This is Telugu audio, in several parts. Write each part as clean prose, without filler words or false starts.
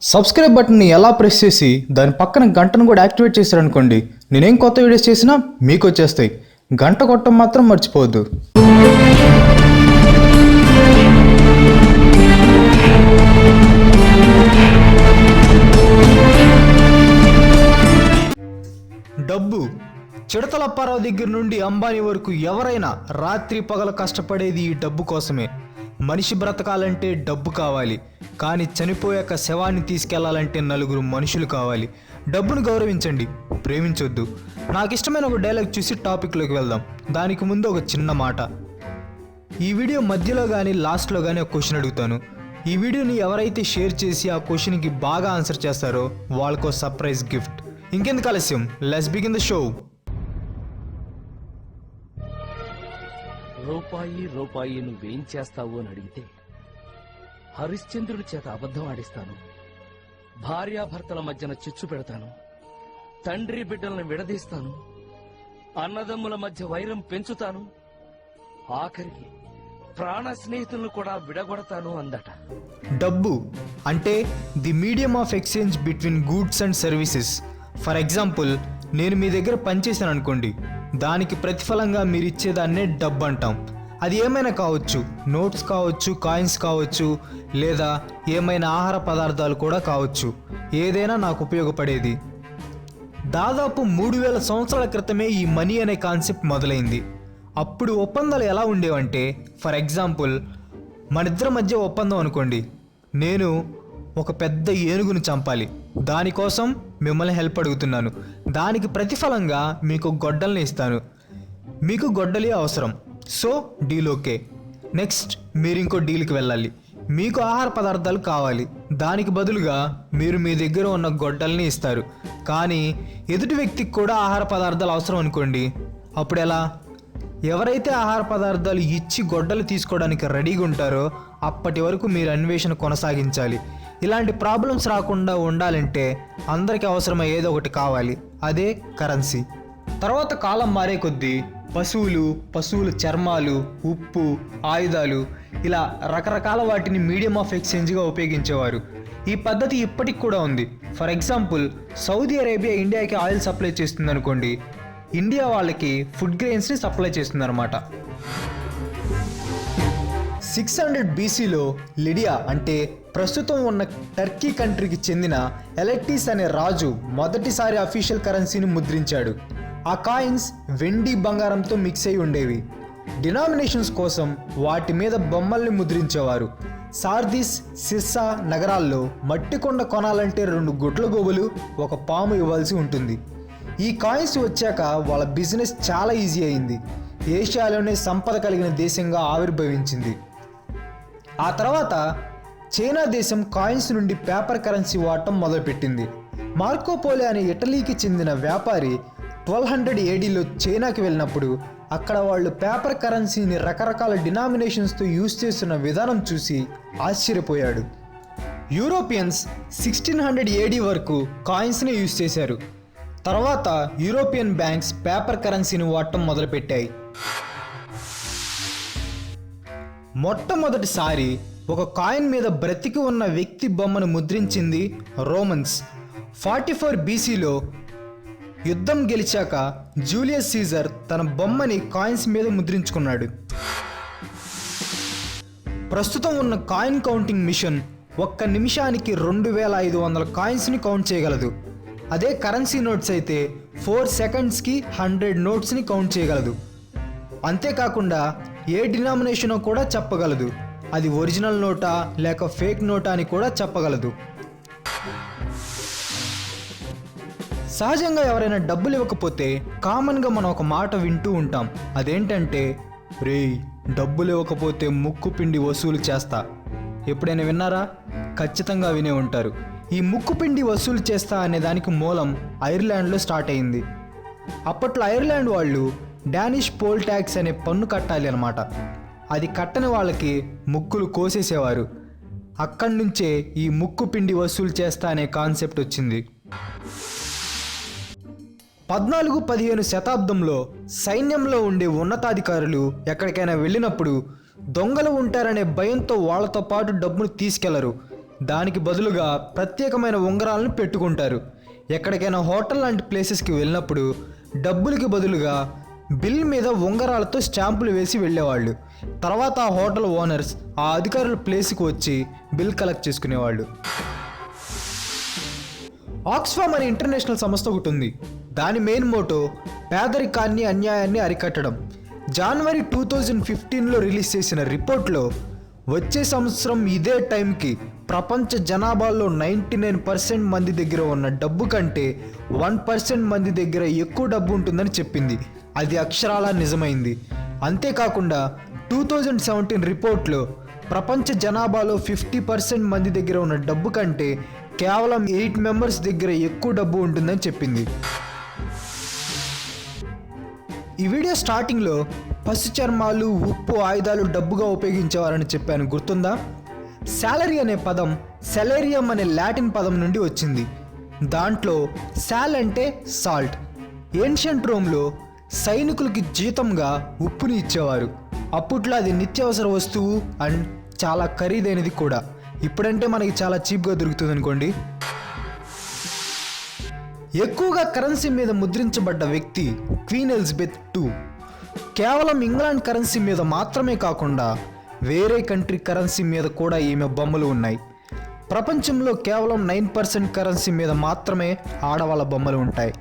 సబ్స్క్రైబ్ బటన్ని ఎలా ప్రెస్ చేసి దాని పక్కన గంటను కూడా యాక్టివేట్ చేశారనుకోండి, నేనేం కొత్త వీడియోస్ చేసినా మీకు వచ్చేస్తాయి. గంట కొట్టడం మాత్రం మర్చిపోవద్దు. డబ్బు. చిడతలప్పారావు దగ్గర నుండి అంబానీ వరకు ఎవరైనా రాత్రి పగల కష్టపడేది ఈ డబ్బు కోసమే. మనిషి బ్రతకాలంటే డబ్బు కావాలి, కానీ చనిపోయాక శవాన్ని తీసుకెళ్లాలంటే నలుగురు మనుషులు కావాలి. డబ్బును గౌరవించండి, ప్రేమించొద్దు. నాకు ఇష్టమైన ఒక డైలాగ్ చూసి టాపిక్లోకి వెళ్దాం. దానికి ముందు ఒక చిన్న మాట. ఈ వీడియో మధ్యలో కానీ లాస్ట్లో కానీ ఒక క్వశ్చన్ అడుగుతాను. ఈ వీడియోని ఎవరైతే షేర్ చేసి ఆ క్వశ్చన్కి బాగా ఆన్సర్ చేస్తారో వాళ్ళకో సర్ప్రైజ్ గిఫ్ట్. ఇంకెందుకు ఆలస్యం, లెట్స్ బిగిన్ ద షో. రూపాయి నువ్వేం చేస్తావు అని అడిగితే హరిశ్చంద్రుడి చేత అబద్ధం ఆడిస్తాను, భార్యాభర్తల మధ్యన చిచ్చు పెడతాను, తండ్రి బిడ్డలను విడదీస్తాను, అన్నదమ్ముల మధ్య వైరం పెంచుతాను, ఆఖరికి ప్రాణ స్నేహితులను కూడా విడగొడతాను అందట. డబ్బు అంటే the medium of exchange between goods and services. For example, నేను మీ దగ్గర పనిచేశాను అనుకోండి, దానికి ప్రతిఫలంగా మీరు ఇచ్చేదాన్నే డబ్బు అంటాం. అది ఏమైనా కావచ్చు, నోట్స్ కావచ్చు, కాయిన్స్ కావచ్చు, లేదా ఏమైనా ఆహార పదార్థాలు కూడా కావచ్చు. ఏదైనా నాకు ఉపయోగపడేది. దాదాపు 3000 సంవత్సరాల క్రితమే ఈ మనీ అనే కాన్సెప్ట్ మొదలైంది. అప్పుడు ఒప్పందాలు ఎలా ఉండేవంటే, ఫర్ ఎగ్జాంపుల్, మనిద్దరి మధ్య ఒప్పందం అనుకోండి, నేను ఒక పెద్ద ఏనుగును చంపాలి, దానికోసం మిమ్మల్ని హెల్ప్ అడుగుతున్నాను, దానికి ప్రతిఫలంగా మీకు గొడ్డల్ని ఇస్తాను. మీకు గొడ్డలి అవసరం, సో డీల్ ఓకే. నెక్స్ట్ మీరు ఇంకో డీల్కి వెళ్ళాలి, మీకు ఆహార పదార్థాలు కావాలి, దానికి బదులుగా మీరు మీ దగ్గర ఉన్న గొడ్డల్ని ఇస్తారు. కానీ ఎదుటి వ్యక్తికి కూడా ఆహార పదార్థాలు అవసరం అనుకోండి, అప్పుడు ఎలా? ఎవరైతే ఆహార పదార్థాలు ఇచ్చి గొడ్డలు తీసుకోవడానికి రెడీగా ఉంటారో అప్పటి వరకు మీరు అన్వేషణ కొనసాగించాలి. ఇలాంటి ప్రాబ్లమ్స్ రాకుండా ఉండాలంటే అందరికీ అవసరమై ఏదో ఒకటి కావాలి, అదే కరెన్సీ. తర్వాత కాలం మారే కొద్దీ పశువుల చర్మాలు, ఉప్పు, ఆయుధాలు, ఇలా రకరకాల వాటిని మీడియం ఆఫ్ ఎక్స్చేంజ్గా ఉపయోగించేవారు. ఈ పద్ధతి ఇప్పటికి కూడా ఉంది. ఫర్ ఎగ్జాంపుల్, సౌదీ అరేబియా ఇండియాకి ఆయిల్ సప్లై చేస్తుంది అనుకోండి, ఇండియా వాళ్ళకి ఫుడ్ గ్రెయిన్స్ని సప్లై చేస్తుంది అనమాట. 600 BCలో లిడియా అంటే ప్రస్తుతం ఉన్న టర్కీ కంట్రీకి చెందిన ఎలెక్టీస్ అనే రాజు మొదటిసారి అఫీషియల్ కరెన్సీని ముద్రించాడు. ఆ కాయిన్స్ వెండి, బంగారంతో మిక్స్ అయి ఉండేవి. డినామినేషన్స్ కోసం వాటి మీద బొమ్మల్ని ముద్రించేవారు. సార్దిస్, సిస్సా నగరాల్లో మట్టి కొండ కొనాలంటే 2 గుడ్ల గోబులు, ఒక పాము ఇవ్వాల్సి ఉంటుంది. ఈ కాయిన్స్ వచ్చాక వాళ్ళ బిజినెస్ చాలా ఈజీ అయింది. ఏషియాలోనే సంపద కలిగిన దేశంగా ఆవిర్భవించింది. ఆ తర్వాత చైనా దేశం కాయిన్స్ నుండి పేపర్ కరెన్సీ వాడటం మొదలుపెట్టింది. మార్కోపోలో అనే ఇటలీకి చెందిన వ్యాపారి 1200 ADలో చైనాకి వెళ్ళినప్పుడు అక్కడ వాళ్ళు పేపర్ కరెన్సీని రకరకాల డినామినేషన్స్తో యూజ్ చేస్తున్న విధానం చూసి ఆశ్చర్యపోయాడు. యూరోపియన్స్ 1600 AD వరకు కాయిన్స్ని యూజ్ చేశారు. తర్వాత యూరోపియన్ బ్యాంక్స్ పేపర్ కరెన్సీని వాడటం మొదలుపెట్టాయి. మొట్టమొదటిసారి ఒక కాయిన్ మీద బ్రతికి ఉన్న వ్యక్తి బొమ్మను ముద్రించింది రోమన్స్. 44 BCలో యుద్ధం గెలిచాక జూలియస్ సీజర్ తన బొమ్మని కాయిన్స్ మీద ముద్రించుకున్నాడు. ప్రస్తుతం ఉన్న కాయిన్ కౌంటింగ్ మిషన్ ఒక్క నిమిషానికి 2500 కాయిన్స్ని కౌంట్ చేయగలదు. అదే కరెన్సీ నోట్స్ అయితే 4 సెకండ్స్కి 100 నోట్స్ని కౌంట్ చేయగలదు. అంతేకాకుండా ఏ డినామినేషనో కూడా చెప్పగలదు. అది ఒరిజినల్ నోటా లేక ఫేక్ నోటా అని కూడా చెప్పగలదు. సహజంగా ఎవరైనా డబ్బులు ఇవ్వకపోతే కామన్గా మనం ఒక మాట వింటూ ఉంటాం. అదేంటంటే, రేయ్ డబ్బులు ఇవ్వకపోతే ముక్కు పిండి వసూలు చేస్తా. ఎప్పుడైనా విన్నారా? ఖచ్చితంగా వినే ఉంటారు. ఈ ముక్కు పిండి వసూలు చేస్తా అనే దానికి మూలం ఐర్లాండ్లో స్టార్ట్ అయింది. అప్పట్లో ఐర్లాండ్ వాళ్ళు డానిష్ పోల్ ట్యాక్స్ అనే పన్ను కట్టాలి అన్నమాట. అది కట్టని వాళ్ళకి ముక్కులు కోసేసేవారు. అక్కడి నుంచే ఈ ముక్కు పిండి వసూలు చేస్తా అనే కాన్సెప్ట్ వచ్చింది. 14-15 శతాబ్దంలో సైన్యంలో ఉండే ఉన్నతాధికారులు ఎక్కడికైనా వెళ్ళినప్పుడు దొంగలు ఉంటారనే భయంతో వాళ్ళతో పాటు డబ్బును తీసుకెళ్లరు. దానికి బదులుగా ప్రత్యేకమైన ఉంగరాలను పెట్టుకుంటారు. ఎక్కడికైనా హోటల్ లాంటి ప్లేసెస్కి వెళ్ళినప్పుడు డబ్బులకి బదులుగా బిల్ మీద ఉంగరాలతో స్టాంపులు వేసి వెళ్ళేవాళ్ళు. తర్వాత ఆ హోటల్ ఓనర్స్ ఆ అధికారుల ప్లేస్కి వచ్చి బిల్ కలెక్ట్ చేసుకునేవాళ్ళు. ఆక్స్ఫామ్ అనే ఇంటర్నేషనల్ సంస్థ ఒకటి ఉంది. దాని మెయిన్ మోటో పేదరికాన్ని, అన్యాయాన్ని అరికట్టడం. జనవరి 2015లో రిలీజ్ చేసిన రిపోర్ట్లో వచ్చే సంవత్సరం ఇదే టైంకి ప్రపంచ జనాభాలో 99% మంది దగ్గర ఉన్న డబ్బు కంటే 1% మంది దగ్గర ఎక్కువ డబ్బు ఉంటుందని చెప్పింది. అది అక్షరాలా నిజమైంది. అంతేకాకుండా 2017 రిపోర్ట్లో ప్రపంచ జనాభాలో 50% మంది దగ్గర ఉన్న డబ్బు కంటే కేవలం 8 మెంబర్స్ దగ్గర ఎక్కువ డబ్బు ఉంటుందని చెప్పింది. ఈ వీడియో స్టార్టింగ్లో పశు చర్మాలు, ఉప్పు, ఆయుధాలు డబ్బుగా ఉపయోగించేవారని చెప్పాను, గుర్తుందా? శాలరీ అనే పదం సెలేరియం అనే లాటిన్ పదం నుండి వచ్చింది. దాంట్లో సాల్ అంటే సాల్ట్. ఏన్షియంట్ రోమ్లో సైనికులకి జీతంగా ఉప్పుని ఇచ్చేవారు. అప్పట్లో అది నిత్యావసర వస్తువు అండ్ చాలా ఖరీదైనది కూడా. ఇప్పుడంటే మనకి చాలా చీప్గా దొరుకుతుంది అనుకోండి. ఎక్కువగా కరెన్సీ మీద ముద్రించబడ్డ వ్యక్తి క్వీన్ ఎలిజబెత్ II. కేవలం ఇంగ్లాండ్ కరెన్సీ మీద మాత్రమే కాకుండా వేరే కంట్రీ కరెన్సీ మీద కూడా ఈమె బొమ్మలు ఉన్నాయి. ప్రపంచంలో కేవలం 9% కరెన్సీ మీద మాత్రమే ఆడవాళ్ళ బొమ్మలు ఉంటాయి.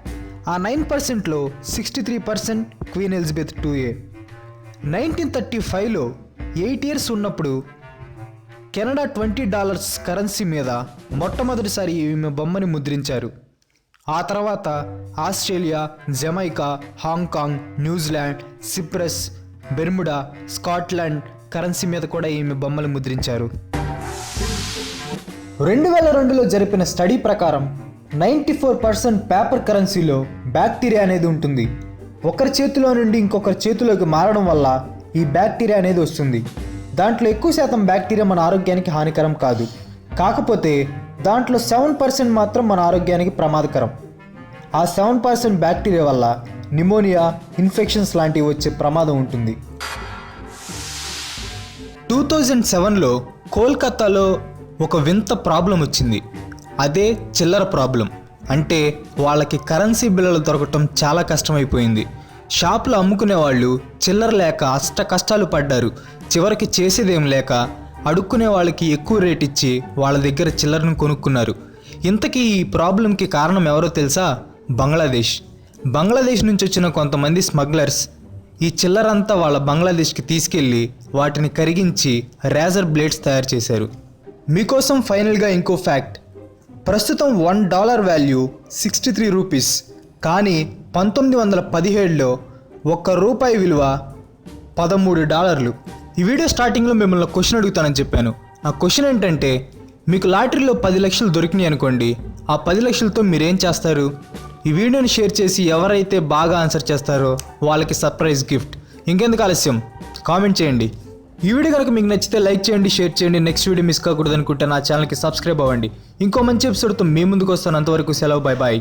ఆ 9%లో 63% క్వీన్ ఎలిజబెత్ II. 1935లో 8 years ఉన్నప్పుడు కెనడా $20 కరెన్సీ మీద మొట్టమొదటిసారి ఈమె బొమ్మని ముద్రించారు. ఆ తర్వాత Australia, Jamaica, Hong Kong, New Zealand, cypress, Bermuda, Scotland currency మీద కూడా ఈమె బొమ్మలు ముద్రించారు. 2002లో జరిపిన స్టడీ ప్రకారం 94% పేపర్ కరెన్సీలో బ్యాక్టీరియా అనేది ఉంటుంది. ఒకరి చేతిలో నుండి ఇంకొకరి చేతిలోకి మారడం వల్ల ఈ బ్యాక్టీరియా అనేది వస్తుంది. దాంట్లో ఎక్కువ శాతం బ్యాక్టీరియా మన ఆరోగ్యానికి హానికరం కాదు. కాకపోతే దాంట్లో 7% మాత్రం మన ఆరోగ్యానికి ప్రమాదకరం. ఆ 7% బ్యాక్టీరియా వల్ల నిమోనియా, ఇన్ఫెక్షన్స్ లాంటివి వచ్చే ప్రమాదం ఉంటుంది. 2007లో కోల్కతాలో ఒక వింత ప్రాబ్లం వచ్చింది. అదే చిల్లర ప్రాబ్లం. అంటే వాళ్ళకి కరెన్సీ బిళ్ళలు దొరకటం చాలా కష్టమైపోయింది. షాప్లో అమ్ముకునే వాళ్ళు చిల్లర లేక అష్ట కష్టాలు పడ్డారు. చివరికి చేసేదేం లేక అడుక్కునే వాళ్ళకి ఎక్కువ రేట్ ఇచ్చి వాళ్ళ దగ్గర చిల్లరను కొనుక్కున్నారు. ఇంతకీ ఈ ప్రాబ్లంకి కారణం ఎవరో తెలుసా? బంగ్లాదేశ్ నుంచి వచ్చిన కొంతమంది స్మగ్లర్స్ ఈ చిల్లరంతా వాళ్ళ బంగ్లాదేశ్కి తీసుకెళ్ళి వాటిని కరిగించి రేజర్ బ్లేడ్స్ తయారు చేశారు. మీకోసం ఫైనల్గా ఇంకో ఫ్యాక్ట్. ప్రస్తుతం $1 వాల్యూ 63 రూపీస్. కానీ 1917లో ₹1 విలువ $13. ఈ వీడియో స్టార్టింగ్లో మిమ్మల్ని క్వశ్చన్ అడుగుతానని చెప్పాను. ఆ క్వశ్చన్ ఏంటంటే, మీకు లాటరీలో 10 లక్షలు దొరికినాయి అనుకోండి, ఆ 10 లక్షలతో మీరేం చేస్తారు? ఈ వీడియోని షేర్ చేసి ఎవరైతే బాగా ఆన్సర్ చేస్తారో వాళ్ళకి సర్ప్రైజ్ గిఫ్ట్. ఇంకెందుకు ఆలస్యం, కామెంట్ చేయండి. ఈ వీడియో కనుక మీకు నచ్చితే లైక్ చేయండి, షేర్ చేయండి. నెక్స్ట్ వీడియో మిస్ కాకూడదు అనుకుంటే నా ఛానల్కి సబ్స్క్రైబ్ అవ్వండి. ఇంకో మంచి ఎపిసోడ్తో మీ ముందుకు వస్తాను. అంతవరకు సెలవు, బై బాయ్.